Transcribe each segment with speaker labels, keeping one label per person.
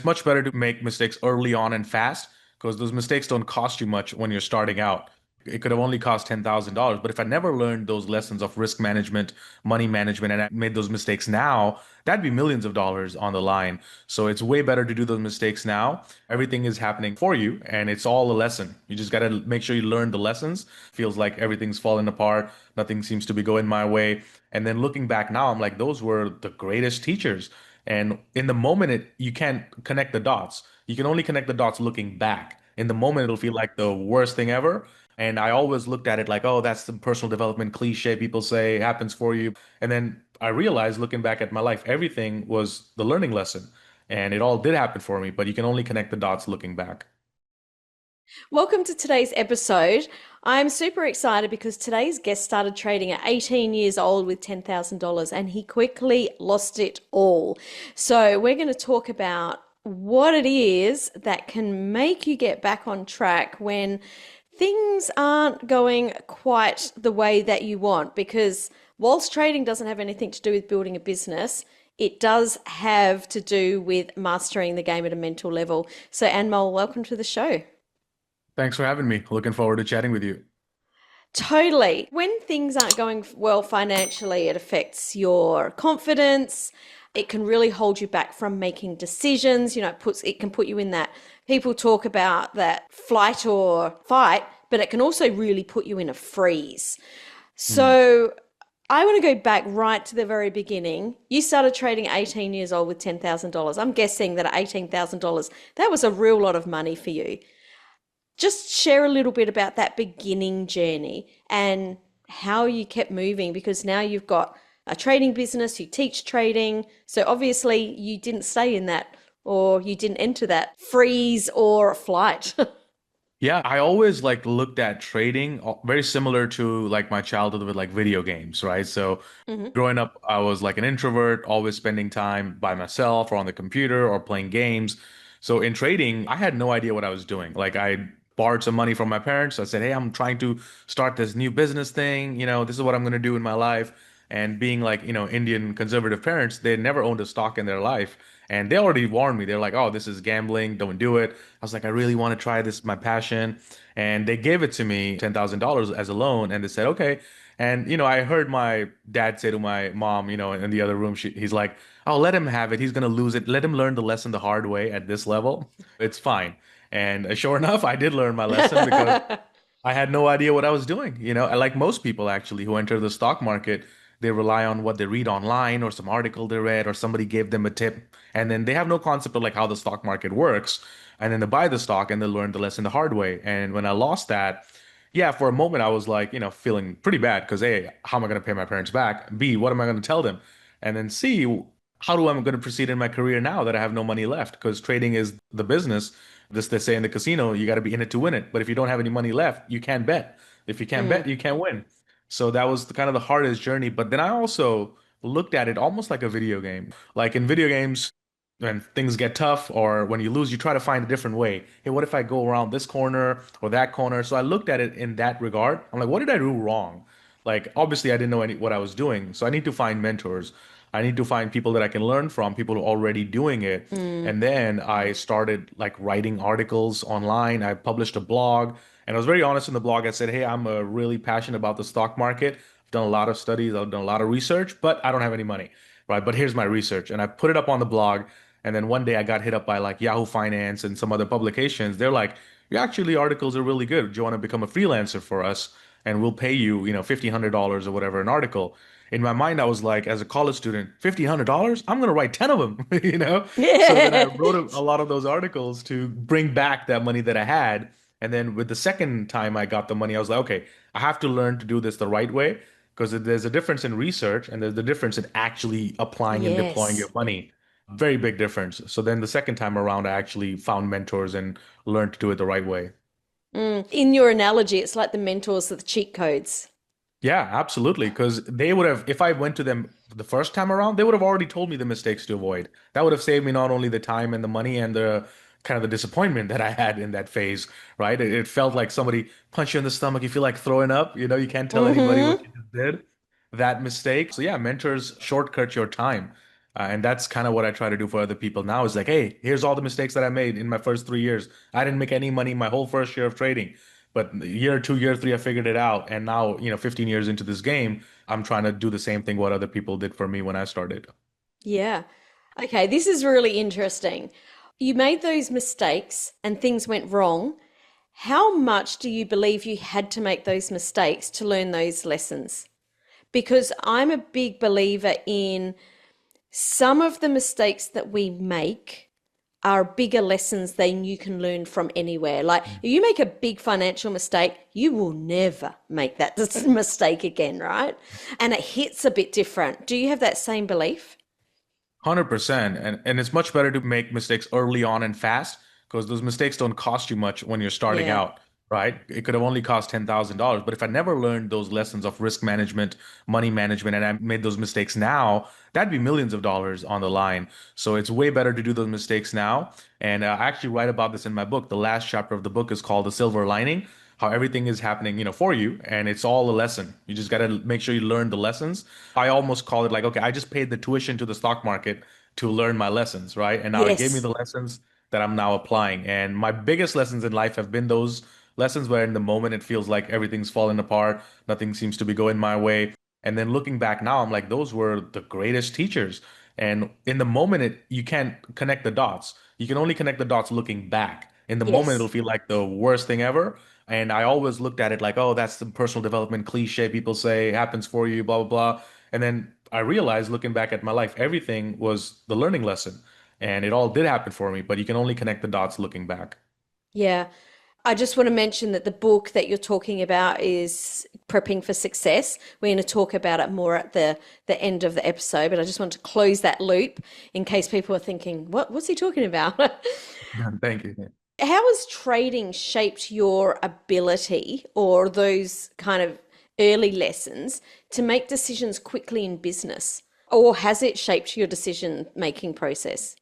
Speaker 1: it's much better to make mistakes early on and fast because those mistakes don't cost you much when you're starting out. It could have only cost $10,000. But if I never learned those lessons of risk management, money management, and I made those mistakes now, that'd be millions of dollars on the line. So it's way better to do those mistakes now. Everything is happening for you, and it's all a lesson. You just got to make sure you learn the lessons. Feels like everything's falling apart. Nothing seems to be going my way. And then looking back now, I'm like, those were the greatest teachers. And in the moment, you can't connect the dots. You can only connect the dots looking back. In the moment, it'll feel like the worst thing ever. And I always looked at it like, oh, that's the personal development cliche people say happens for you. And then I realized looking back at my life, everything was the learning lesson. And it all did happen for me, but you can only connect the dots looking back.
Speaker 2: Welcome to today's episode. I'm super excited because today's guest started trading at 18 years old with $10,000 and he quickly lost it all. So, we're going to talk about what it is that can make you get back on track when things aren't going quite the way that you want. Because whilst trading doesn't have anything to do with building a business, it does have to do with mastering the game at a mental level. So, Anmol, welcome to the show.
Speaker 1: Thanks for having me. Looking forward to chatting with you.
Speaker 2: Totally. When things aren't going well financially, it affects your confidence. It can really hold you back from making decisions. It can put you in that people talk about that flight or fight, but it can also really put you in a freeze.
Speaker 1: Hmm.
Speaker 2: So I want to go back right to the very beginning. You started trading at 18 years old with $10,000. I'm guessing that at $18,000, that was a real lot of money for you. Just share a little bit about that beginning journey and how you kept moving because now you've got a trading business, you teach trading. So obviously you didn't stay in that or you didn't enter that freeze or flight.
Speaker 1: Yeah, I always like looked at trading very similar to like my childhood with like video games, right? So
Speaker 2: hmm
Speaker 1: growing up, I was like an introvert, always spending time by myself or on the computer or playing games. So in trading, I had no idea what I was doing. Like I borrowed some money from my parents. I said, "Hey, I'm trying to start this new business thing. This is what I'm going to do in my life." And being like, Indian conservative parents, they never owned a stock in their life. And they already warned me. They're like, "Oh, this is gambling. Don't do it." I was like, "I really want to try this, my passion." And they gave it to me, $10,000 as a loan. And they said, "Okay." And, I heard my dad say to my mom, in the other room, he's like, "Oh, let him have it. He's going to lose it. Let him learn the lesson the hard way at this level. It's fine." And sure enough, I did learn my lesson because I had no idea what I was doing. Like most people actually who enter the stock market, they rely on what they read online or some article they read or somebody gave them a tip. And then they have no concept of like how the stock market works. And then they buy the stock and they learn the lesson the hard way. And when I lost that, yeah, for a moment I was like, feeling pretty bad because A, how am I going to pay my parents back? B, what am I going to tell them? And then C, how do I going to proceed in my career now that I have no money left? Because trading is the business. This they say in the casino, you got to be in it to win it. But if you don't have any money left, you can't bet. If you can't
Speaker 2: Mm.
Speaker 1: bet, you can't win. So that was kind of the hardest journey. But then I also looked at it almost like a video game. Like in video games, when things get tough or when you lose, you try to find a different way. Hey, what if I go around this corner or that corner? So I looked at it in that regard. I'm like, what did I do wrong? Like, obviously, I didn't know what I was doing. So I need to find mentors. I need to find people that I can learn from, people who are already doing it.
Speaker 2: Mm.
Speaker 1: And then I started like writing articles online. I published a blog and I was very honest in the blog. I said, hey, I'm really passionate about the stock market. I've done a lot of studies, I've done a lot of research, but I don't have any money, right? But here's my research. And I put it up on the blog. And then one day I got hit up by like Yahoo Finance and some other publications. They're like, your actually articles are really good. Do you want to become a freelancer for us? And we'll pay you, $1,500 or whatever an article. In my mind, I was like, as a college student, $1,500? I'm gonna write 10 of them, So then I wrote a lot of those articles to bring back that money that I had. And then with the second time I got the money, I was like, okay, I have to learn to do this the right way because there's a difference in research and there's the difference in actually applying and deploying your
Speaker 2: Yes.
Speaker 1: money. Very big difference. So then the second time around, I actually found mentors and learned to do it the right way.
Speaker 2: Mm. In your analogy, it's like the mentors with the cheat codes.
Speaker 1: Yeah, absolutely. Because they would have, if I went to them the first time around, they would have already told me the mistakes to avoid. That would have saved me not only the time and the money and the kind of the disappointment that I had in that phase, right? It felt like somebody punched you in the stomach. You feel like throwing up. You can't tell anybody what
Speaker 2: hmm
Speaker 1: you just did. That mistake. So yeah, mentors shortcut your time. And that's kind of what I try to do for other people now is like, hey, here's all the mistakes that I made in my first 3 years. I didn't make any money my whole first year of trading. But year two, year three, I figured it out. And now, 15 years into this game, I'm trying to do the same thing what other people did for me when I started.
Speaker 2: Yeah. Okay, this is really interesting. You made those mistakes and things went wrong. How much do you believe you had to make those mistakes to learn those lessons? Because I'm a big believer in some of the mistakes that we make are bigger lessons than you can learn from anywhere. Like if you make a big financial mistake, you will never make that mistake again, right? And it hits a bit different. Do you have that same belief?
Speaker 1: 100%. And it's much better to make mistakes early on and fast because those mistakes don't cost you much when you're starting
Speaker 2: Yeah.
Speaker 1: out, right? It could have only cost $10,000. But if I never learned those lessons of risk management, money management, and I made those mistakes now, that'd be millions of dollars on the line. So it's way better to do those mistakes now. And I actually write about this in my book. The last chapter of the book is called The Silver Lining, how everything is happening, for you, and it's all a lesson. You just got to make sure you learn the lessons. I almost call it like, okay, I just paid the tuition to the stock market to learn my lessons, right? And now it gave me
Speaker 2: Yes.
Speaker 1: the lessons that I'm now applying. And my biggest lessons in life have been those lessons where in the moment it feels like everything's falling apart, nothing seems to be going my way. And then looking back now, I'm like, those were the greatest teachers. And in the moment, you can't connect the dots. You can only connect the dots looking back. In the moment, it'll
Speaker 2: Yes.
Speaker 1: feel like the worst thing ever. And I always looked at it like, oh, that's the personal development cliche people say happens for you, blah, blah, blah. And then I realized looking back at my life, everything was the learning lesson. And it all did happen for me, but you can only connect the dots looking back.
Speaker 2: Yeah. I just want to mention that the book that you're talking about is Prepping for Success. We're going to talk about it more at the end of the episode, but I just want to close that loop in case people are thinking, what's he talking about?
Speaker 1: Thank you.
Speaker 2: How has trading shaped your ability or those kind of early lessons to make decisions quickly in business? Or has it shaped your decision making process?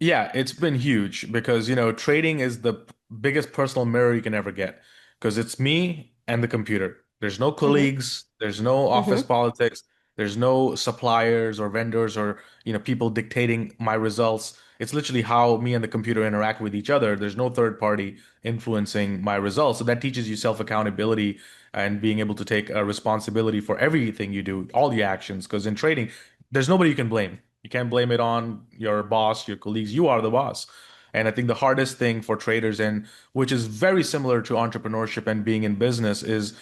Speaker 1: Yeah, it's been huge because, trading is the biggest personal mirror you can ever get because it's me and the computer. There's no
Speaker 2: Hmm.
Speaker 1: colleagues, there's no office
Speaker 2: Hmm.
Speaker 1: politics, there's no suppliers or vendors or, people dictating my results. It's literally how me and the computer interact with each other. There's no third party influencing my results. So that teaches you self-accountability and being able to take responsibility for everything you do, all the actions. Because in trading, there's nobody you can blame. You can't blame it on your boss, your colleagues. You are the boss. And I think the hardest thing for traders, and which is very similar to entrepreneurship and being in business, is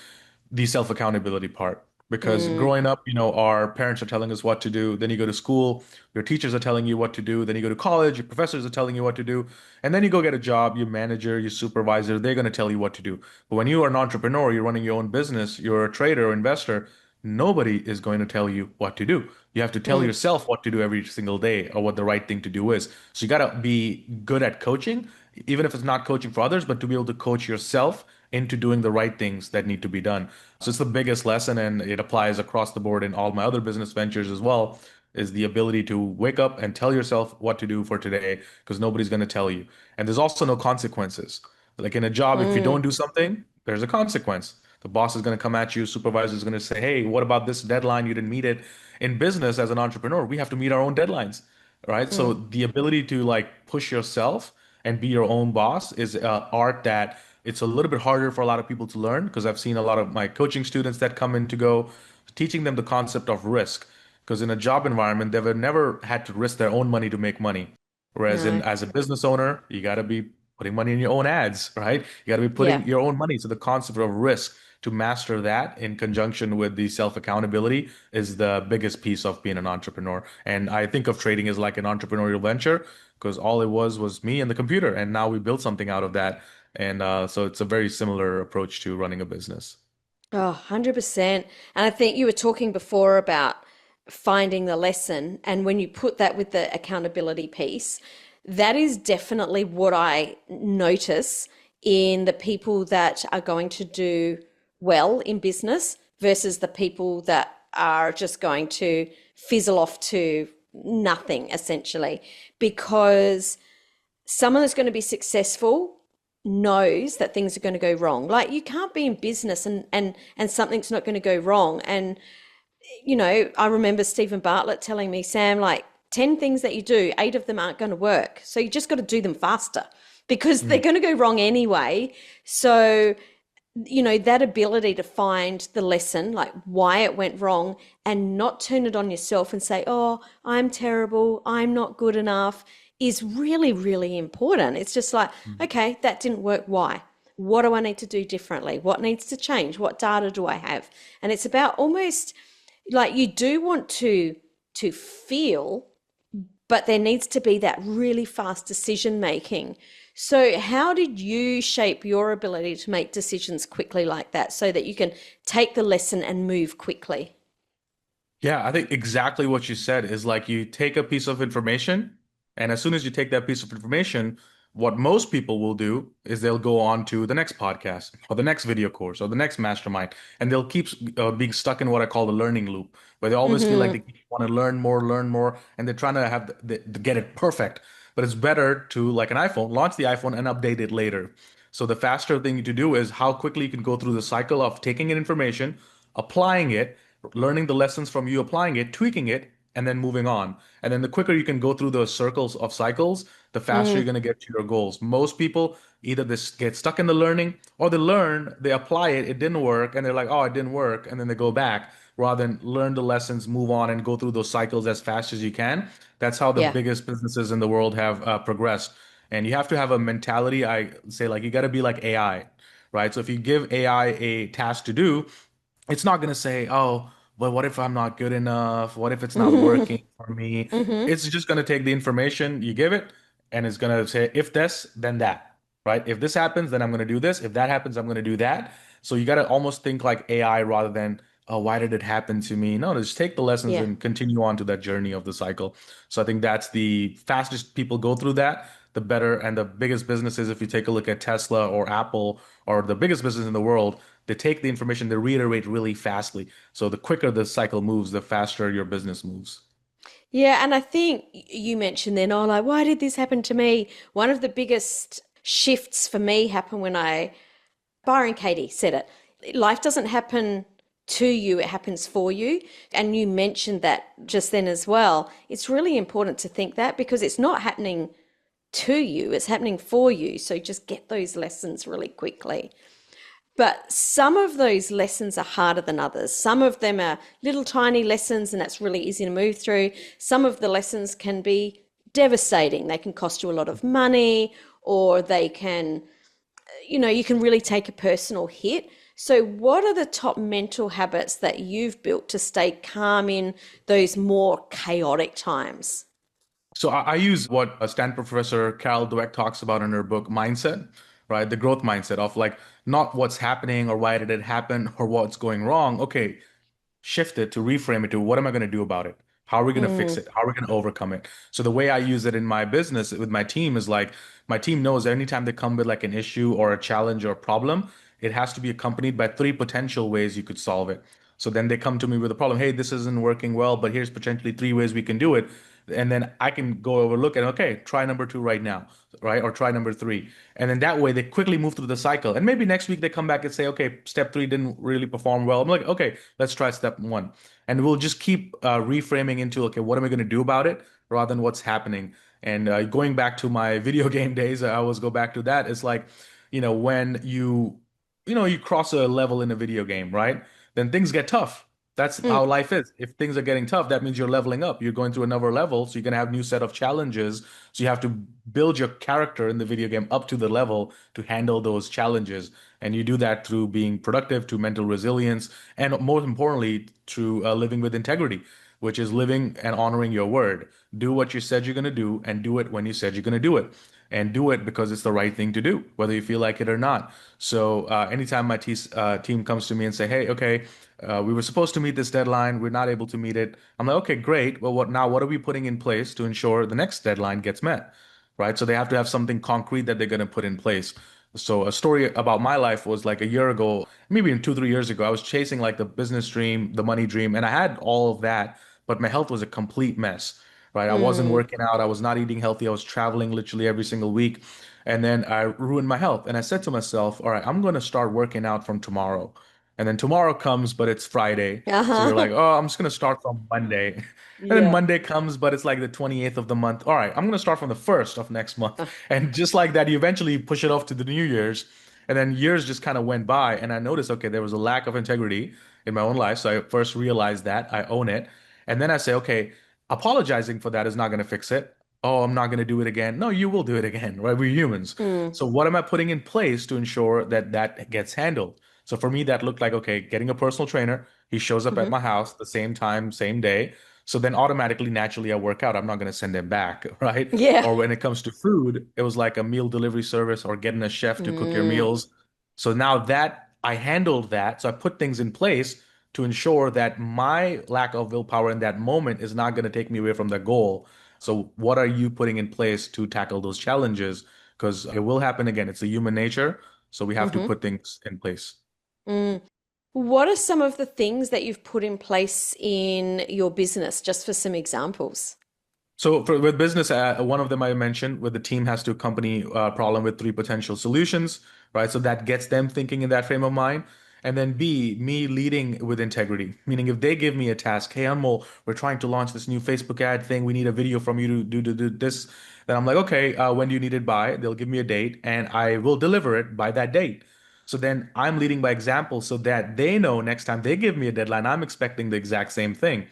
Speaker 1: the self-accountability part. Because
Speaker 2: Mm,
Speaker 1: growing up, our parents are telling us what to do. Then you go to school, your teachers are telling you what to do. Then you go to college, your professors are telling you what to do. And then you go get a job, your manager, your supervisor, they're going to tell you what to do. But when you are an entrepreneur, you're running your own business, you're a trader or investor, nobody is going to tell you what to do. You have to tell
Speaker 2: mm,
Speaker 1: yourself what to do every single day or what the right thing to do is. So you got to be good at coaching, even if it's not coaching for others, but to be able to coach yourself into doing the right things that need to be done. So it's the biggest lesson, and it applies across the board in all my other business ventures as well, is the ability to wake up and tell yourself what to do for today because nobody's going to tell you. And there's also no consequences. Like in a job, if you don't
Speaker 2: mm,
Speaker 1: do something, there's a consequence. The boss is going to come at you, supervisor is going to say, "Hey, what about this deadline? You didn't meet it." In business, as an entrepreneur, we have to meet our own deadlines, right? So
Speaker 2: mm.
Speaker 1: the ability to like push yourself and be your own boss is art that it's a little bit harder for a lot of people to learn because I've seen a lot of my coaching students that come in to go teaching them the concept of risk. Because in a job environment, they've never had to risk their own money to make money. Whereas in
Speaker 2: No.
Speaker 1: as a business owner, you got to be putting money in your own ads, right? You got to be
Speaker 2: Yeah.
Speaker 1: putting your own money. So the concept of risk to master that in conjunction with the self accountability is the biggest piece of being an entrepreneur. And I think of trading as like an entrepreneurial venture because all it was me and the computer, and now we built something out of that. And so it's a very similar approach to running a business.
Speaker 2: Oh, 100%. And I think you were talking before about finding the lesson. And when you put that with the accountability piece, that is definitely what I notice in the people that are going to do well in business versus the people that are just going to fizzle off to nothing, essentially. Because someone that's going to be successful knows that things are going to go wrong. Like you can't be in business and something's not going to go wrong. And I remember Stephen Bartlett telling me, Sam, like 10 things that you do, 8 of them aren't going to work. So you just got to do them faster because they're
Speaker 1: Mm.
Speaker 2: going to go wrong anyway. So, that ability to find the lesson, like why it went wrong, and not turn it on yourself and say, oh, I'm terrible, I'm not good enough, is really, really important. It's just like,
Speaker 1: Mm.
Speaker 2: okay, that didn't work. Why? What do I need to do differently? What needs to change? What data do I have? And it's about almost like you do want to feel, but there needs to be that really fast decision making. So, how did you shape your ability to make decisions quickly like that so that you can take the lesson and move quickly?
Speaker 1: Yeah, I think exactly what you said is like you take a piece of information, and as soon as you take that piece of information, what most people will do is they'll go on to the next podcast or the next video course or the next mastermind, and they'll keep being stuck in what I call the learning loop, where they always feel like
Speaker 2: Mm-hmm.
Speaker 1: they want to learn more, and they're trying to have to get it perfect. But it's better to, like an iPhone, launch the iPhone and update it later. So the faster thing to do is how quickly you can go through the cycle of taking in information, applying it, learning the lessons from you applying it, tweaking it, and then moving on. And then the quicker you can go through those circles of cycles, the faster you're
Speaker 2: Mm,
Speaker 1: going to get to your goals. Most people either this get stuck in the learning or they learn, they apply it, it didn't work, and they're like, oh, it didn't work, and then they go back rather than learn the lessons, move on, and go through those cycles as fast as you can. That's how the
Speaker 2: yeah.
Speaker 1: biggest businesses in the world have progressed. And you have to have a mentality, I say, like, you got to be like AI, right? So if you give AI a task to do, it's not going to say, oh, well, what if I'm not good enough? What if it's not working for me?
Speaker 2: Mm-hmm.
Speaker 1: It's just going to take the information you give it and it's going to say, if this, then that, right? If this happens, then I'm going to do this. If that happens, I'm going to do that. So you got to almost think like AI rather than, oh, why did it happen to me? No, just take the lessons
Speaker 2: Yeah.
Speaker 1: and continue on to that journey of the cycle. So I think that's the fastest people go through that, the better. And the biggest businesses, if you take a look at Tesla or Apple or the biggest business in the world, they take the information, they reiterate really fastly. So the quicker the cycle moves, the faster your business moves.
Speaker 2: Yeah, and I think you mentioned then, oh, like, why did this happen to me? One of the biggest shifts for me happened when Byron Katie said it. Life doesn't happen to you, it happens for you. And you mentioned that just then as well. It's really important to think that because it's not happening to you, it's happening for you. So just get those lessons really quickly. But some of those lessons are harder than others. Some of them are little tiny lessons, and that's really easy to move through. Some of the lessons can be devastating. They can cost you a lot of money, or they can, you can really take a personal hit. So, what are the top mental habits that you've built to stay calm in those more chaotic times?
Speaker 1: So I use what a Stanford professor Carol Dweck talks about in her book Mindset, right? The growth mindset of like not what's happening or why did it happen or what's going wrong. Okay, shift it to reframe it to what am I going to do about it? How are we going to fix
Speaker 2: Mm,
Speaker 1: it? How are we going to overcome it? So the way I use it in my business with my team is like my team knows anytime they come with like an issue or a challenge or a problem, it has to be accompanied by three potential ways you could solve it. So then they come to me with a problem. Hey, this isn't working well, but here's potentially three ways we can do it. And then I can go overlook and okay, try number two right now, right? Or try number three. And then that way they quickly move through the cycle. And maybe next week they come back and say, okay, step three didn't really perform well. I'm like, okay, let's try step one. And we'll just keep reframing into, okay, what am I going to do about it rather than what's happening? And going back to my video game days, I always go back to that. It's like, when you cross a level in a video game, right? Then things get tough. That's
Speaker 2: mm,
Speaker 1: how life is. If things are getting tough, that means you're leveling up. You're going through another level, so you're gonna have new set of challenges. So you have to build your character in the video game up to the level to handle those challenges. And you do that through being productive, to mental resilience, and most importantly, through living with integrity, which is living and honoring your word. Do what you said you're gonna do, and do it when you said you're gonna do it. And do it because it's the right thing to do, whether you feel like it or not. So anytime my team comes to me and say, "Hey, okay, we were supposed to meet this deadline. We're not able to meet it." I'm like, "Okay, great. Well, what now? What are we putting in place to ensure the next deadline gets met?" Right? So they have to have something concrete that they're going to put in place. So a story about my life was like a year ago, maybe in 2, 3 years ago, I was chasing like the business dream, the money dream, and I had all of that, but my health was a complete mess. Right? I wasn't
Speaker 2: mm.
Speaker 1: working out. I was not eating healthy. I was traveling literally every single week. And then I ruined my health. And I said to myself, all right, I'm going to start working out from tomorrow. And then tomorrow comes, but it's Friday. So you're like,
Speaker 2: Uh-huh.
Speaker 1: oh, I'm just going to start from Monday. And then
Speaker 2: Yeah.
Speaker 1: Monday comes, but it's like the 28th of the month. All right, I'm going to start from the 1st of next month. And just like that, you eventually push it off to the New Year's. And then years just kind of went by. And I noticed, okay, there was a lack of integrity in my own life. So I first realized that I own it. And then I say, okay, apologizing for that is not going to fix it. Oh, I'm not going to do it again. No, you will do it again, right? We're humans.
Speaker 2: Mm.
Speaker 1: So what am I putting in place to ensure that that gets handled? So for me, that looked like, okay, getting a personal trainer. He shows up at
Speaker 2: Hmm.
Speaker 1: my house the same time, same day. So then automatically, naturally, I work out. I'm not going to send him back, right?
Speaker 2: Yeah.
Speaker 1: Or when it comes to food, it was like a meal delivery service or getting a chef to cook your
Speaker 2: Mm.
Speaker 1: meals. So now that I handled that, so I put things in place to ensure that my lack of willpower in that moment is not going to take me away from the goal. So what are you putting in place to tackle those challenges? Because it will happen again. It's a human nature. So we have to
Speaker 2: Hmm.
Speaker 1: put things in place.
Speaker 2: Mm. What are some of the things that you've put in place in your business, just for some examples?
Speaker 1: So with business, one of them I mentioned, where the team has to accompany a problem with three potential solutions, right? So that gets them thinking in that frame of mind. And then B, me leading with integrity, meaning if they give me a task, hey, Anmol, we're trying to launch this new Facebook ad thing. We need a video from you to do this. Then I'm like, okay, when do you need it by? They'll give me a date and I will deliver it by that date. So then I'm leading by example so that they know next time they give me a deadline, I'm expecting the exact same thing.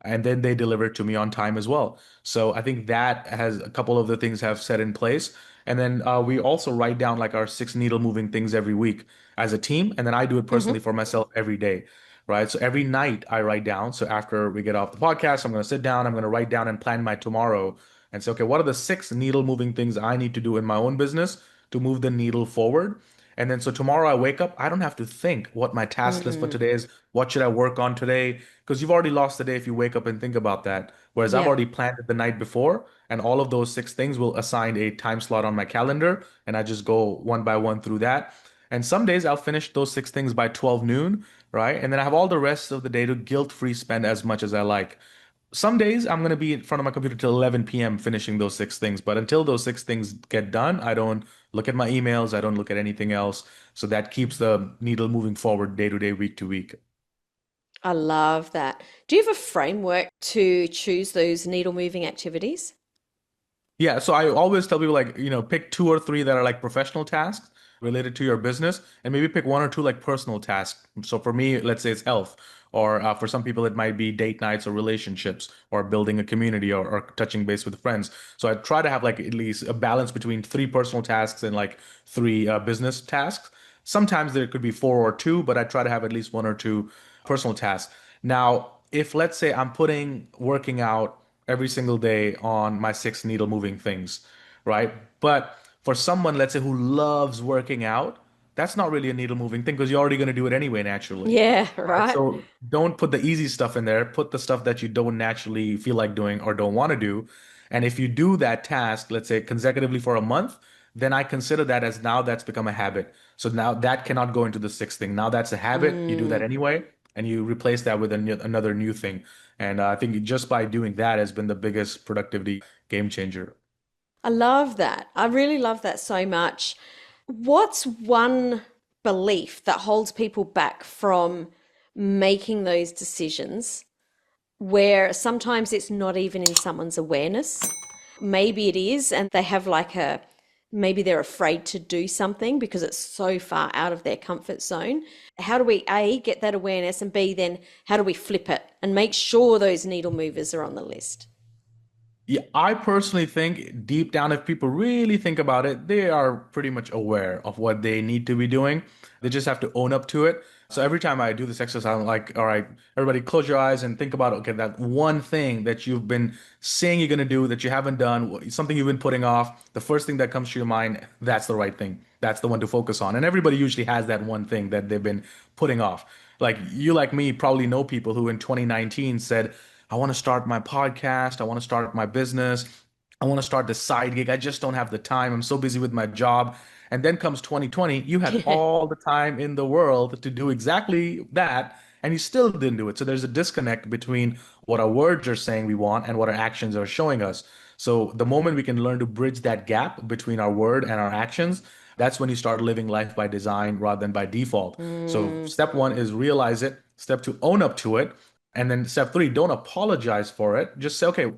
Speaker 1: And then they deliver it to me on time as well. So I think that has a couple of the things have set in place. And then we also write down like our six needle moving things every week as a team. And then I do it personally
Speaker 2: Hmm.
Speaker 1: for myself every day, right? So every night I write down. So after we get off the podcast, I'm going to sit down, I'm going to write down and plan my tomorrow and say, okay, what are the six needle moving things I need to do in my own business to move the needle forward? And then so tomorrow I wake up, I don't have to think what my task list for
Speaker 2: Mm.
Speaker 1: today is. What should I work on today? Because you've already lost the day if you wake up and think about that. Whereas I've
Speaker 2: Yeah.
Speaker 1: already planned it the night before, and all of those six things will assign a time slot on my calendar, and I just go one by one through that. And some days I'll finish those six things by 12 noon, right? And then I have all the rest of the day to guilt-free spend as much as I like. Some days I'm going to be in front of my computer till 11 p.m. finishing those six things. But until those six things get done, I don't look at my emails. I don't look at anything else. So that keeps the needle moving forward day to day, week to week.
Speaker 2: I love that. Do you have a framework to choose those needle moving activities?
Speaker 1: Yeah, so I always tell people like, pick two or three that are like professional tasks related to your business, and maybe pick one or two like personal tasks. So for me, let's say it's health, or for some people it might be date nights or relationships, or building a community, or touching base with friends. So I try to have like at least a balance between three personal tasks and like three business tasks. Sometimes there could be four or two, but I try to have at least one or two personal tasks. Now, if let's say I'm putting working out every single day on my six needle moving things, right? But for someone, let's say, who loves working out, that's not really a needle moving thing because you're already going to do it anyway naturally.
Speaker 2: Yeah,
Speaker 1: Right.
Speaker 2: right.
Speaker 1: So don't put the easy stuff in there. Put the stuff that you don't naturally feel like doing or don't want to do. And if you do that task, let's say consecutively for a month, then I consider that as now that's become a habit. So now that cannot go into the sixth thing. Now that's a habit. You do that
Speaker 2: Mm.
Speaker 1: anyway, and you replace that with another new thing. And I think just by doing that has been the biggest productivity game changer.
Speaker 2: I love that. I really love that so much. What's one belief that holds people back from making those decisions where sometimes it's not even in someone's awareness? Maybe it is, and they have like a maybe they're afraid to do something because it's so far out of their comfort zone. How do we A, get that awareness, and B, then how do we flip it and make sure those needle movers are on the list?
Speaker 1: Yeah, I personally think deep down, if people really think about it, they are pretty much aware of what they need to be doing. They just have to own up to it. So every time I do this exercise, I'm like, all right, everybody close your eyes and think about, okay, that one thing that you've been saying you're going to do that you haven't done, something you've been putting off. The first thing that comes to your mind, that's the right thing. That's the one to focus on. And everybody usually has that one thing that they've been putting off. Like you, like me, probably know people who in 2019 said, I want to start my podcast. I want to start my business. I want to start this side gig. I just don't have the time. I'm so busy with my job. And then comes 2020, you had all the time in the world to do exactly that, and you still didn't do it. So there's a disconnect between what our words are saying we want and what our actions are showing us. So the moment we can learn to bridge that gap between our word and our actions, That's when you start living life by design rather than by default. So
Speaker 2: Mm,
Speaker 1: step one is realize it. Step two, own up to it. And then step three, don't apologize for it. Just say, okay,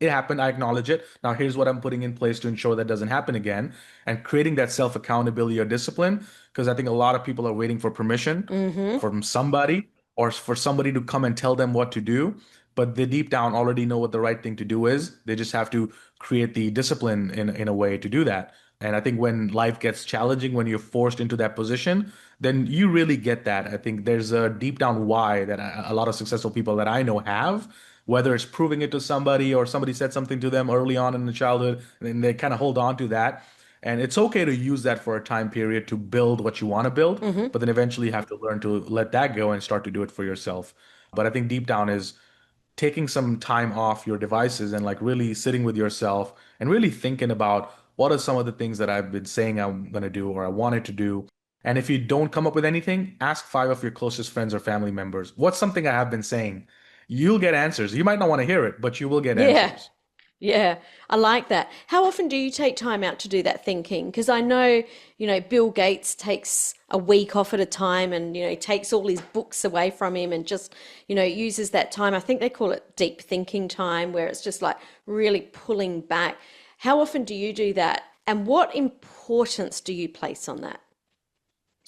Speaker 1: it happened. I acknowledge it. Now here's what I'm putting in place to ensure that doesn't happen again. And creating that self accountability or discipline. Because I think a lot of people are waiting for permission
Speaker 2: mm-hmm,
Speaker 1: from somebody or for somebody to come and tell them what to do. But they deep down already know what the right thing to do is. They just have to create the discipline in a way to do that. And I think when life gets challenging, when you're forced into that position, then you really get that. I think there's a deep down why that a lot of successful people that I know have, whether it's proving it to somebody or somebody said something to them early on in the childhood, and they kind of hold on to that. And it's okay to use that for a time period to build what you want to build,
Speaker 2: mm-hmm.
Speaker 1: but then eventually you have to learn to let that go and start to do it for yourself. But I think deep down is taking some time off your devices and like really sitting with yourself and really thinking about what are some of the things that I've been saying I'm going to do or I wanted to do. And if you don't come up with anything, ask five of your closest friends or family members, what's something I have been saying? You'll get answers. You might not want to hear it, but you will get
Speaker 2: Yeah.
Speaker 1: answers.
Speaker 2: Yeah, I like that. How often do you take time out to do that thinking? Because I know, Bill Gates takes a week off at a time and, takes all his books away from him and just, uses that time. I think they call it deep thinking time, where it's just like really pulling back. How often do you do that? And what importance do you place on that?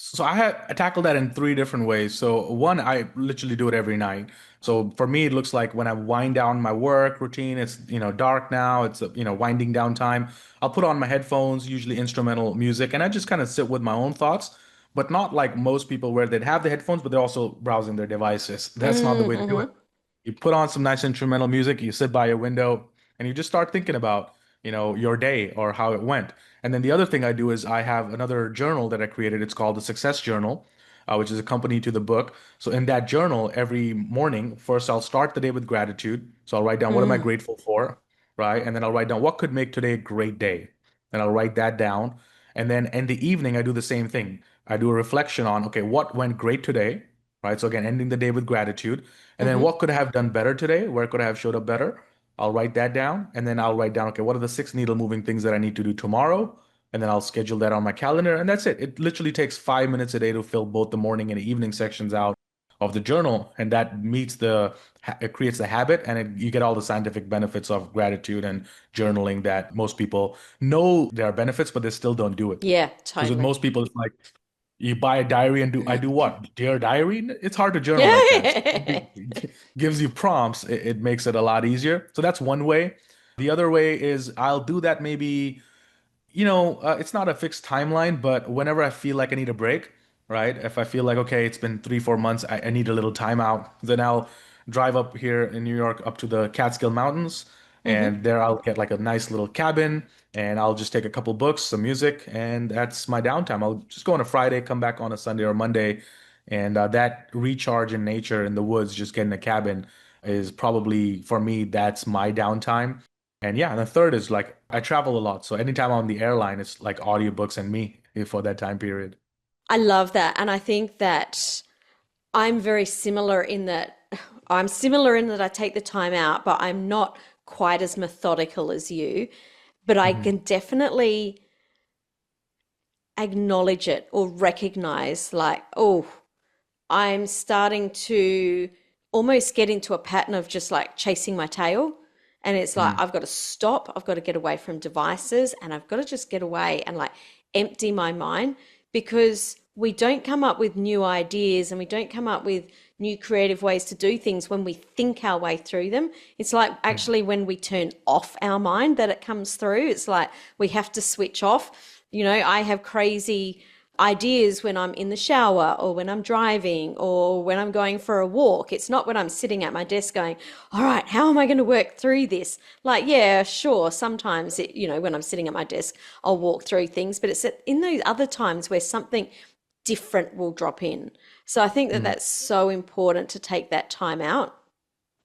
Speaker 1: So I tackled that in three different ways. So one, I literally do it every night. So for me, it looks like when I wind down my work routine, it's dark now. It's winding down time. I'll put on my headphones, usually instrumental music, and I just kind of sit with my own thoughts, but not like most people where they'd have the headphones, but they're also browsing their devices. That's not the way to do it.
Speaker 2: Mm-hmm.
Speaker 1: You put on some nice instrumental music, you sit by your window, and you just start thinking about, your day or how it went. And then the other thing I do is I have another journal that I created. It's called the Success Journal, which is accompanied to the book. So in that journal, every morning, first I'll start the day with gratitude. So I'll write down what am I
Speaker 2: Mm.
Speaker 1: grateful for, right? And then I'll write down what could make today a great day. And I'll write that down. And then in the evening, I do the same thing. I do a reflection on, okay, what went great today, right? So again, ending the day with gratitude. And then
Speaker 2: Mm-hmm.
Speaker 1: what could I have done better today? Where could I have showed up better? I'll write that down. And then I'll write down, okay, what are the six needle moving things that I need to do tomorrow? And then I'll schedule that on my calendar. And that's it. It literally takes 5 minutes a day to fill both the morning and the evening sections out of the journal. And that it creates the habit and you get all the scientific benefits of gratitude and journaling that most people know there are benefits, but they still don't do it.
Speaker 2: Yeah,
Speaker 1: Because with
Speaker 2: totally.
Speaker 1: most people, it's like you buy a diary and I do what? Dear diary? It's hard to journal like that. So
Speaker 2: Yeah.
Speaker 1: something gives you prompts, it makes it a lot easier. So that's one way. The other way is I'll do that maybe it's not a fixed timeline, but whenever I feel like I need a break, right? If I feel like, okay, it's been 3, 4 months, I need a little time out, then I'll drive up here in New York up to the Catskill Mountains,
Speaker 2: Mm-hmm.
Speaker 1: and there I'll get like a nice little cabin, and I'll just take a couple books, some music, and that's my downtime. I'll just go on a Friday, come back on a Sunday or Monday, and that recharge in nature in the woods, just getting a cabin, is probably for me, that's my downtime. And yeah, and the third is like I travel a lot. So anytime I'm on the airline, it's like audiobooks and me for that time period.
Speaker 2: I love that. And I think that I'm very similar in that I take the time out, but I'm not quite as methodical as you. But I
Speaker 1: Hmm.
Speaker 2: can definitely acknowledge it or recognize, like, oh, I'm starting to almost get into a pattern of just like chasing my tail. And it's like,
Speaker 1: Mm.
Speaker 2: I've got to stop, I've got to get away from devices, and I've got to just get away and like empty my mind, because we don't come up with new ideas and we don't come up with new creative ways to do things when we think our way through them. It's like
Speaker 1: Mm.
Speaker 2: actually when we turn off our mind that it comes through. It's like we have to switch off. I have crazy ideas when I'm in the shower or when I'm driving or when I'm going for a walk. It's not when I'm sitting at my desk going, all right, how am I going to work through this? Like, yeah, sure. Sometimes when I'm sitting at my desk, I'll walk through things, but it's in those other times where something different will drop in. So I think that
Speaker 1: Mm.
Speaker 2: that's so important to take that time out.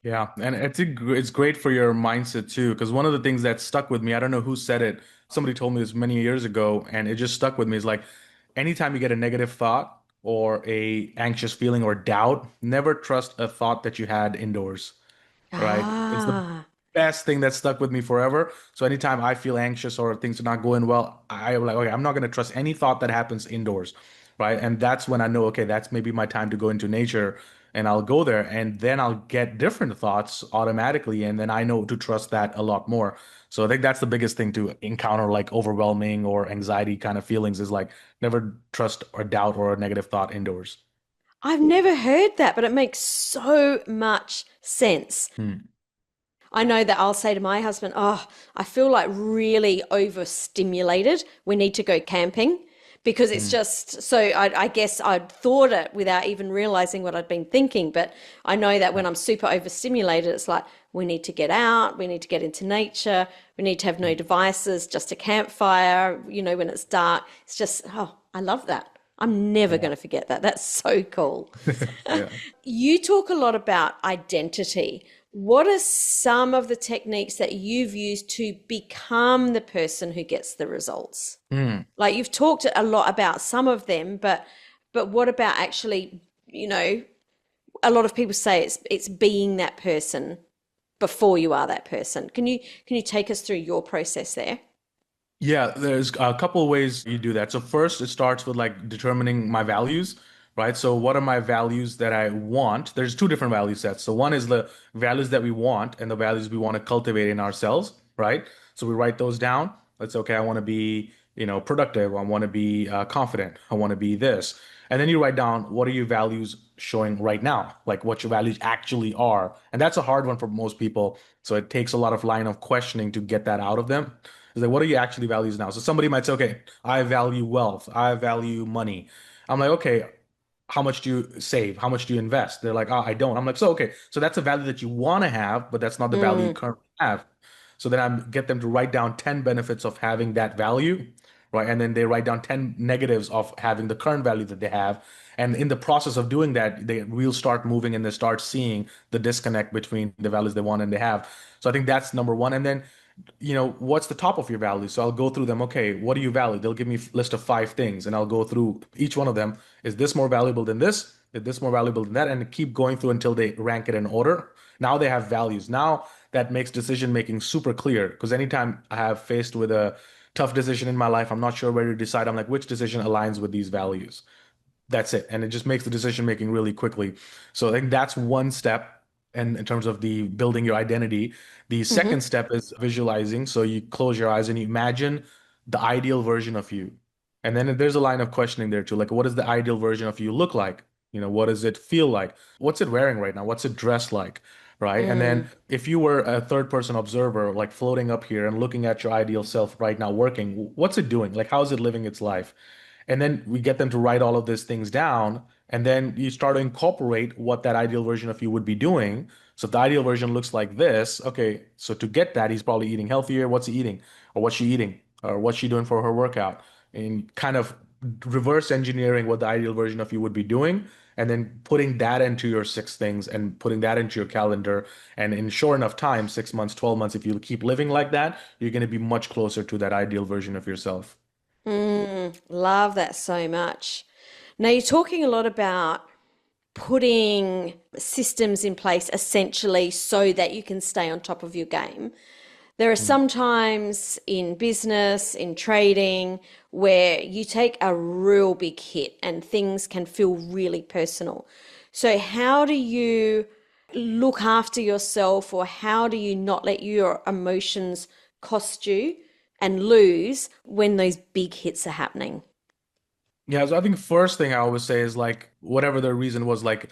Speaker 1: Yeah, and it's great for your mindset too, because one of the things that stuck with me, I don't know who said it. Somebody told me this many years ago, and it just stuck with me. Is like anytime you get a negative thought or a anxious feeling or doubt, never trust a thought that you had indoors, right? It's the
Speaker 2: Ah,
Speaker 1: best thing that stuck with me forever. So anytime I feel anxious or things are not going well, I'm like, okay, I'm not going to trust any thought that happens indoors, right? And that's when I know, okay, that's maybe my time to go into nature, and I'll go there, and then I'll get different thoughts automatically, and then I know to trust that a lot more. So I think that's the biggest thing to encounter like overwhelming or anxiety kind of feelings is like never trust or doubt or a negative thought indoors.
Speaker 2: I've never heard that, but it makes so much sense.
Speaker 1: Hmm.
Speaker 2: I know that I'll say to my husband, "Oh, I feel like really overstimulated. We need to go camping." Because it's
Speaker 1: Hmm.
Speaker 2: just so I guess I'd thought it without even realizing what I'd been thinking. But I know that when I'm super overstimulated, it's like we need to get out, we need to get into nature, we need to have no devices, just a campfire, when it's dark. It's just, oh, I love that. I'm never
Speaker 1: Yeah.
Speaker 2: going to forget that. That's so cool.
Speaker 1: Yeah.
Speaker 2: You talk a lot about identity. What are some of the techniques that you've used to become the person who gets the results?
Speaker 1: Hmm.
Speaker 2: Like you've talked a lot about some of them, but what about actually, a lot of people say it's being that person before you are that person. Can you take us through your process there?
Speaker 1: Yeah, there's a couple of ways you do that. So first, it starts with like determining my values, right? So what are my values that I want? There's two different value sets. So one is the values that we want and the values we want to cultivate in ourselves, right? So we write those down. Let's say, okay, I want to be, productive. I want to be confident. I want to be this. And then you write down what are your values showing right now, like what your values actually are. And that's a hard one for most people. So it takes a lot of line of questioning to get that out of them. It's like, what are your actually values now? So somebody might say, okay, I value wealth. I value money. I'm like, okay, how much do you save? How much do you invest? They're like, oh, I don't. I'm like, so, okay, so that's a value that you want to have, but that's not the value you
Speaker 2: Mm,
Speaker 1: currently have. So then I get them to write down 10 benefits of having that value, right? And then they write down 10 negatives of having the current value that they have. And in the process of doing that, they will start moving and they start seeing the disconnect between the values they want and they have. So I think that's number one. And then what's the top of your value? So I'll go through them. Okay, what do you value? They'll give me a list of 5 things, and I'll go through each one of them. Is this more valuable than this? Is this more valuable than that? And keep going through until they rank it in order. Now they have values. Now that makes decision making super clear because anytime I have faced with a tough decision in my life, I'm not sure where to decide. I'm like, which decision aligns with these values? That's it. And it just makes the decision making really quickly. So I think that's one step. And in terms of the building your identity, the second
Speaker 2: hmm
Speaker 1: step is visualizing. So you close your eyes and you imagine the ideal version of you. And then there's a line of questioning there too. Like, what does the ideal version of you look like? What does it feel like? What's it wearing right now? What's it dressed like? Right. And then
Speaker 2: mm,
Speaker 1: if you were a third person observer, like floating up here and looking at your ideal self right now working, what's it doing? Like, how is it living its life? And then we get them to write all of these things down. And then you start to incorporate what that ideal version of you would be doing. So if the ideal version looks like this, okay, so to get that, he's probably eating healthier. What's he eating? Or what's she eating? Or what's she doing for her workout? And kind of reverse engineering what the ideal version of you would be doing. And then putting that into your 6 things and putting that into your calendar. And in short enough time, 6 months, 12 months, if you keep living like that, you're going to be much closer to that ideal version of yourself.
Speaker 2: love that so much. Now you're talking a lot about putting systems in place essentially so that you can stay on top of your game. There are some times in business, in trading, where you take a real big hit and things can feel really personal. So, how do you look after yourself, or how do you not let your emotions cost you and lose when those big hits are happening?
Speaker 1: Yeah, so I think first thing I always say is like whatever the reason was, like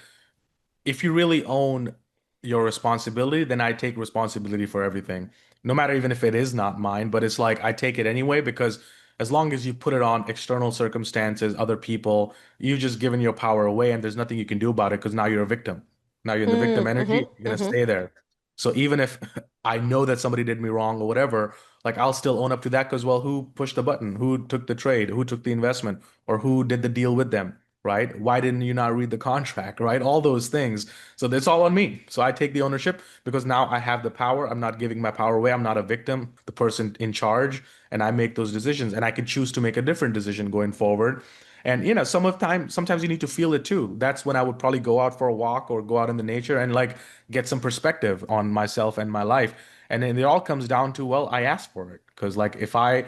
Speaker 1: if you really own your responsibility, then I take responsibility for everything. No matter even if it is not mine, but it's like I take it anyway because as long as you put it on external circumstances, other people, you've just given your power away and there's nothing you can do about it because now you're a victim. Now you're in the victim energy, you're gonna
Speaker 2: Mm-hmm.
Speaker 1: stay there. So even if I know that somebody did me wrong or whatever, like I'll still own up to that because, well, who pushed the button? Who took the trade? Who took the investment? Or who did the deal with them? Right? Why didn't you not read the contract? Right? All those things. So it's all on me. So I take the ownership because now I have the power. I'm not giving my power away. I'm not a victim, the person in charge, and I make those decisions. And I can choose to make a different decision going forward. And sometimes you need to feel it too. That's when I would probably go out for a walk or go out in the nature and like get some perspective on myself and my life. And then it all comes down to, well, I asked for it. Because like if I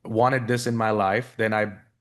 Speaker 1: wanted this in my life, then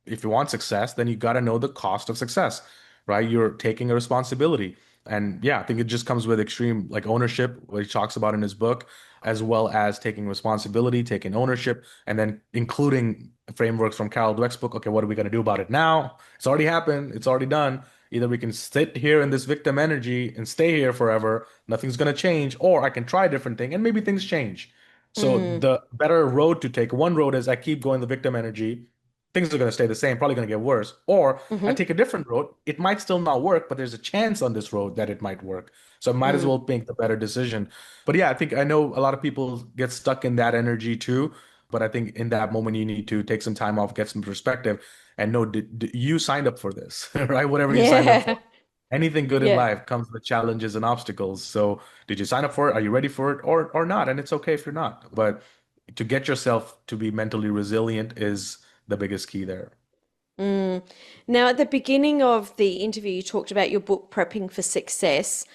Speaker 1: if you want success, then you got to know the cost of success, right? You're taking a responsibility. And yeah, I think it just comes with extreme like ownership, what he talks about in his book, as well as taking responsibility, taking ownership, and then including frameworks from Carol Dweck's book. Okay, what are we going to do about it now? It's already happened. It's already done. Either we can sit here in this victim energy and stay here forever, nothing's going to change, or I can try a different thing and maybe things change. So
Speaker 2: Mm,
Speaker 1: the better road to take, one road is I keep going the victim energy, things are going to stay the same, probably going to get worse. Or I
Speaker 2: hmm
Speaker 1: take a different road. It might still not work, but there's a chance on this road that it might work. So I might as
Speaker 2: mm.
Speaker 1: well make the better decision. But yeah, I think I know a lot of people get stuck in that energy too. But I think in that moment, you need to take some time off, get some perspective, and know you signed up for this, right? Whatever you signed up for.
Speaker 2: Yeah.
Speaker 1: Anything good in
Speaker 2: Yeah.
Speaker 1: life comes with challenges and obstacles. So did you sign up for it? Are you ready for it or not? And it's okay if you're not. But to get yourself to be mentally resilient is the biggest key there.
Speaker 2: Mm. Now, at the beginning of the interview, you talked about your book, Prepping for Success.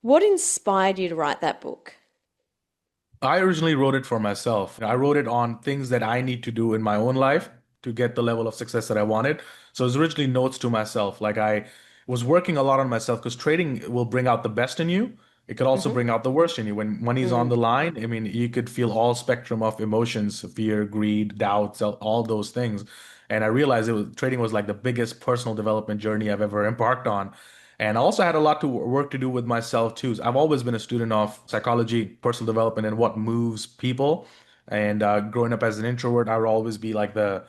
Speaker 2: What inspired you to write that book?
Speaker 1: I originally wrote it for myself. I wrote it on things that I need to do in my own life to get the level of success that I wanted. So it was originally notes to myself. Like I was working a lot on myself because trading will bring out the best in you. It could also
Speaker 2: Hmm
Speaker 1: bring out the worst in you. When money's on
Speaker 2: Mm.
Speaker 1: the line, I mean, you could feel all spectrum of emotions, fear, greed, doubts, all those things. And I realized trading was like the biggest personal development journey I've ever embarked on. And I also had a lot to work to do with myself too. I've always been a student of psychology, personal development, and what moves people. And growing up as an introvert, I would always be like the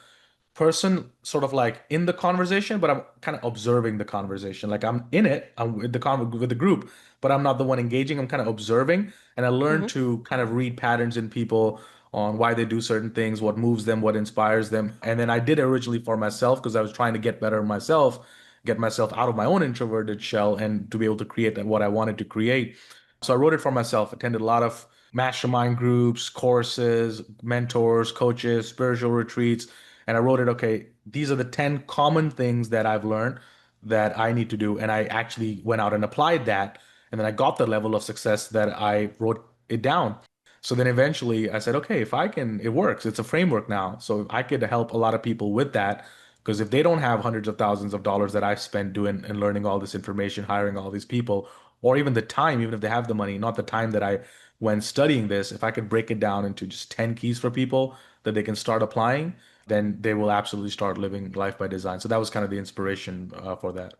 Speaker 1: person sort of like in the conversation, but I'm kind of observing the conversation. Like I'm in it, I'm with with the group, but I'm not the one engaging. I'm kind of observing, and I learned
Speaker 2: hmm
Speaker 1: to kind of read patterns in people on why they do certain things, what moves them, what inspires them. And then I did it originally for myself because I was trying to get better myself, get myself out of my own introverted shell and to be able to create what I wanted to create. So I wrote it for myself, attended a lot of mastermind groups, courses, mentors, coaches, spiritual retreats. And I wrote it, okay, these are the 10 common things that I've learned that I need to do. And I actually went out and applied that. And then I got the level of success that I wrote it down. So then eventually I said, okay, if I can, it works. It's a framework now. So I could help a lot of people with that. Because if they don't have hundreds of thousands of dollars that I spent doing and learning all this information, hiring all these people, or even the time, even if they have the money, not the time that I when studying this, if I could break it down into just 10 keys for people that they can start applying, then they will absolutely start living life by design. So that was kind of the inspiration for that.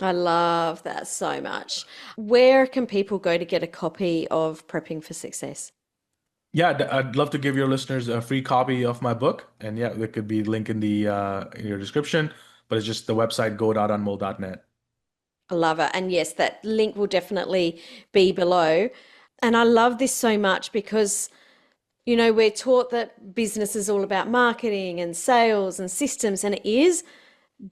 Speaker 2: I love that so much. Where can people go to get a copy of Prepping for Success?
Speaker 1: Yeah, I'd love to give your listeners a free copy of my book. And yeah, there could be a link in the in your description, but it's just the website go.unmol.net.
Speaker 2: I love it. And yes, that link will definitely be below. And I love this so much because, we're taught that business is all about marketing and sales and systems, and it is.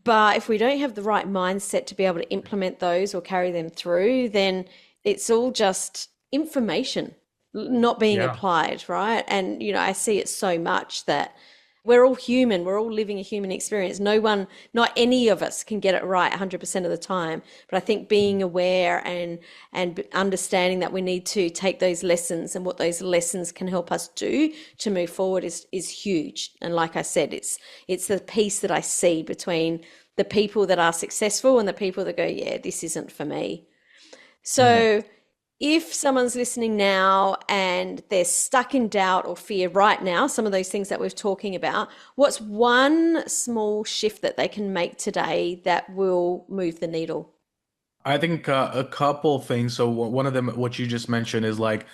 Speaker 2: But if we don't have the right mindset to be able to implement those or carry them through, then it's all just information not being
Speaker 1: Yeah.
Speaker 2: applied, right? And, I see it so much that we're all human, we're all living a human experience. No one, not any of us can get it right 100% of the time. But I think being aware and understanding that we need to take those lessons and what those lessons can help us do to move forward is huge. And like I said, it's the piece that I see between the people that are successful and the people that go, yeah, this isn't for me.
Speaker 1: Mhm.
Speaker 2: So, if someone's listening now and they're stuck in doubt or fear right now, some of those things that we're talking about, what's one small shift that they can make today that will move the needle?
Speaker 1: I think a couple things. So one of them, what you just mentioned, is like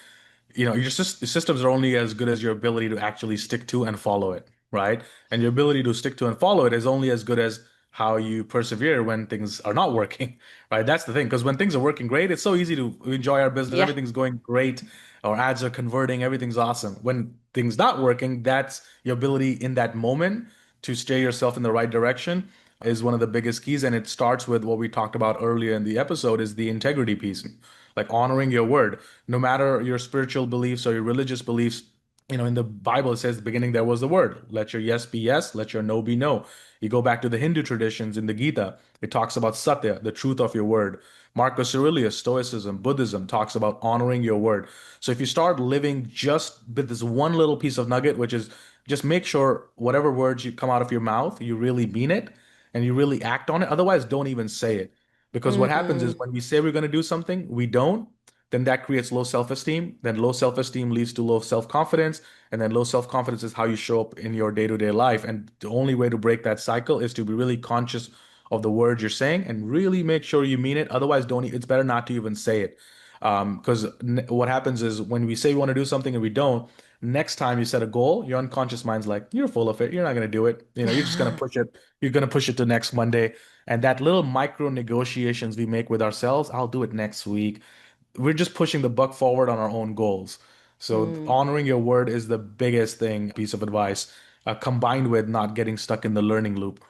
Speaker 1: your systems are only as good as your ability to actually stick to and follow it, right? And your ability to stick to and follow it is only as good as how you persevere when things are not working, right? That's the thing. Because when things are working great, it's so easy to enjoy our business.
Speaker 2: Yeah.
Speaker 1: Everything's going great. Our ads are converting. Everything's awesome. When things not working, that's your ability in that moment to steer yourself in the right direction is one of the biggest keys. And it starts with what we talked about earlier in the episode is the integrity piece, like honoring your word no matter your spiritual beliefs or your religious beliefs, In the Bible, it says, the beginning there was the word. Let your yes be yes, let your no be no. You go back to the Hindu traditions in the Gita, it talks about satya, the truth of your word. Marcus Aurelius, Stoicism, Buddhism talks about honoring your word. So if you start living just with this one little piece of nugget, which is just make sure whatever words you come out of your mouth, you really mean it and you really act on it. Otherwise, don't even say it. Because what happens is
Speaker 2: Mm,
Speaker 1: when we say we're going to do something, we don't, then that creates low self-esteem. Then low self-esteem leads to low self-confidence. And then low self-confidence is how you show up in your day-to-day life. And the only way to break that cycle is to be really conscious of the words you're saying and really make sure you mean it. Otherwise, don't, it's better not to even say it. Because what happens is when we say we want to do something and we don't, next time you set a goal, your unconscious mind's like, you're full of it. You're not going to do it. You're just going to push it. You're going to push it to next Monday. And that little micro negotiations we make with ourselves, I'll do it next week, we're just pushing the buck forward on our own goals. So
Speaker 2: mm,
Speaker 1: honoring your word is the biggest thing, piece of advice, combined with not getting stuck in the learning loop.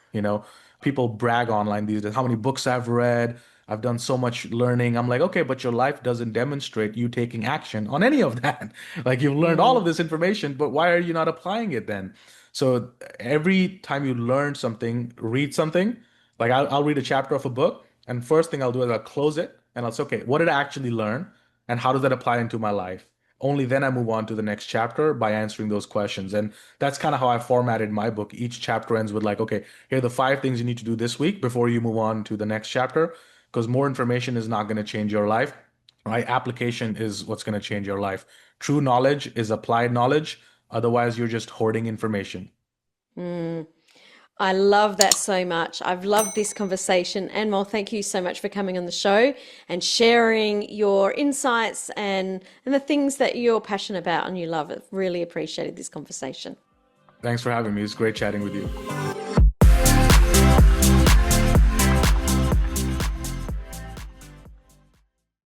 Speaker 1: People brag online these days, how many books I've read. I've done so much learning. I'm like, okay, but your life doesn't demonstrate you taking action on any of that. Like you've learned all
Speaker 2: mm,
Speaker 1: of this information, but why are you not applying it then? So every time you learn something, read something, like I'll read a chapter of a book, and first thing I'll do is I'll close it and I'll say, okay, what did I actually learn? And how does that apply into my life? Only then I move on to the next chapter by answering those questions. And that's kind of how I formatted my book. Each chapter ends with like, okay, here are the 5 things you need to do this week before you move on to the next chapter, because more information is not going to change your life, right? Application is what's going to change your life. True knowledge is applied knowledge. Otherwise, you're just hoarding information.
Speaker 2: mm. I love that so much. I've loved this conversation. Anmol, thank you so much for coming on the show and sharing your insights and the things that you're passionate about and you love. It. Really appreciated this conversation.
Speaker 1: Thanks for having me. It's great chatting with you.